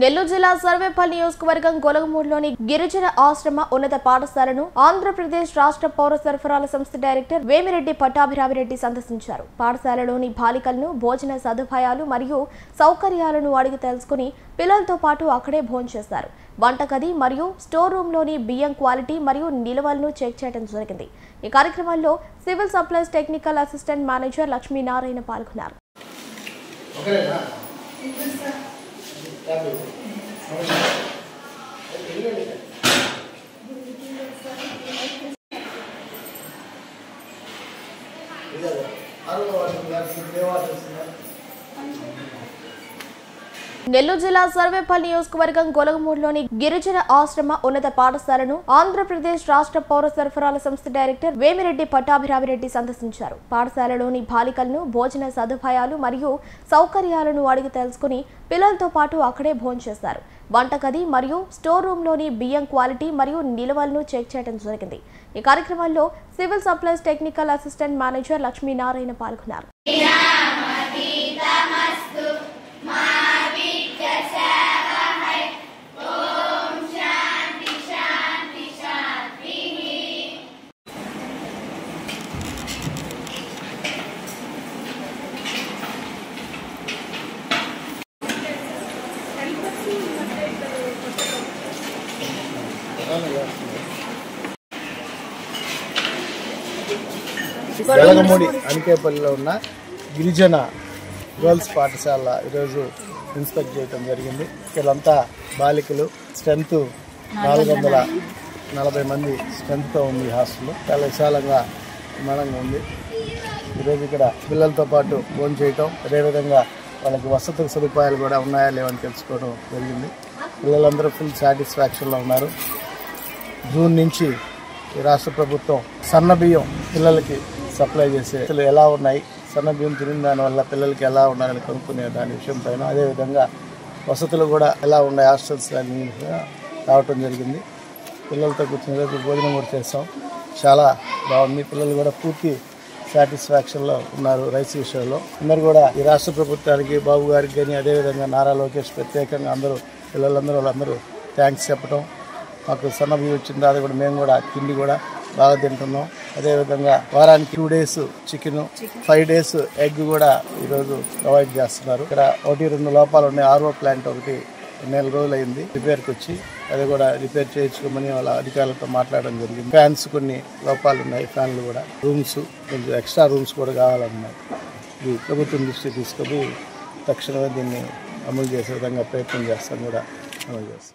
నెల్లూరు జిల్లా సర్వేపల్లి నియోజకవర్గం గొలగమూడిలోని గిరిజన ఆశ్రమ ఉన్నత పాఠశాలను ఆంధ్రప్రదేశ్ రాష్ట్ర పౌర సరఫరాల సంస్థ డైరెక్టర్ వేమిరెడ్డి పట్టాభిరామిరెడ్డి సందర్శించారు. పాఠశాలలోని బాలికలను భోజన సదుపాయాలు మరియు సౌకర్యాలను అడిగి తెలుసుకుని పిల్లలతో పాటు అక్కడే భోంచేశారు. వంటగది మరియు స్టోర్ రూమ్ లోని బియ్యం క్వాలిటీ మరియు నిల్వలను చెక్ చేయడం జరిగింది. ఈ కార్యక్రమంలో civil supplies technical assistant manager Lakshminarayana పాల్గొన్నారు. నెల్లూరు జిల్లా సర్వేపల్లి నియోజకవర్గం గొలగమూడిలోని గిరిజన ఆశ్రమ ఉన్నత పాఠశాలను ఆంధ్రప్రదేశ్ రాష్ట్ర పౌర సరఫరాల సంస్థ డైరెక్టర్ వేమిరెడ్డి పట్టాభిరామిరెడ్డి సందర్శించారు. పాఠశాలలోని బాలికలను భోజన సదుపాయాలు మరియు సౌకర్యాలను అడిగి తెలుసుకుని పిల్లలతో పాటు అక్కడే భోంచేశారు. వంటగది మరియు స్టోర్ రూమ్ లోని బియ్యం క్వాలిటీ మరియు నిల్వలను చెక్ చేయడం జరిగింది. ఈ కార్యక్రమంలో civil supplies technical assistant manager Lakshminarayana పాల్గొన్నారు. గొలగమూడి అనికేపల్లిలో ఉన్న గిరిజన గర్ల్స్ పాఠశాల ఈరోజు ఇన్స్పెక్ట్ చేయడం జరిగింది. వీళ్ళంతా బాలికలు, స్ట్రెంత్ 440 మంది స్ట్రెంత్తో ఉంది. హాస్టల్లో చాలా విశాలంగా నిర్మాణంగా ఉంది. ఈరోజు ఇక్కడ పిల్లలతో పాటు భోజనం చేయటం, అదేవిధంగా వాళ్ళకి వసతి సదుపాయాలు కూడా ఉన్నాయా లేవని తెలుసుకోవడం జరిగింది. పిల్లలందరూ ఫుల్ సాటిస్ఫాక్షన్లో ఉన్నారు. జూన్ నుంచి ఈ రాష్ట్ర ప్రభుత్వం సన్న బియ్యం పిల్లలకి సప్లై చేసే ఎలా ఉన్నాయి, సన్న బియ్యం తిరిగిన దానివల్ల పిల్లలకి ఎలా ఉండాలని కనుక్కునే దాని విషయం పైన, అదేవిధంగా వసతులు కూడా ఎలా ఉన్నాయి హాస్టల్స్ అని రావటం జరిగింది. పిల్లలతో కూర్చుని రేపు భోజనం కూడా చేస్తాం. చాలా బాగుంది. పిల్లలు కూడా పూర్తి సాటిస్ఫాక్షన్లో ఉన్నారు. రైస్ విషయంలో అందరూ కూడా ఈ రాష్ట్ర ప్రభుత్వానికి, బాబు గారికి కానీ, అదేవిధంగా నారా లోకేష్ ప్రత్యేకంగా అందరూ వాళ్ళందరూ థ్యాంక్స్ చెప్పడం. మాకు సన్న బియ్యం వచ్చింది, అది కూడా మేము కూడా తిండి కూడా బాగా తింటున్నాం. అదేవిధంగా వారానికి 2 days చికెన్, 5 days ఎగ్ కూడా ఈరోజు ప్రొవైడ్ చేస్తున్నారు. ఇక్కడ 1-2 లోపాలు ఉన్నాయి. RO ప్లాంట్ ఒకటి 4 రోజులు అయింది రిపేర్కి వచ్చి, అది కూడా రిపేర్ చేయించుకోమని వాళ్ళ అధికారులతో మాట్లాడడం జరిగింది. ఫ్యాన్స్ కొన్ని లోపాలు ఉన్నాయి, ఫ్యాన్లు కూడా, రూమ్స్ కొంచెం ఎక్స్ట్రా రూమ్స్ కూడా కావాలన్నాయి. ఇది ప్రభుత్వం దృష్టి తీసుకొని తక్షణమే దీన్ని అమలు చేసే విధంగా ప్రయత్నం చేస్తాం కూడా అమలు చేస్తాం.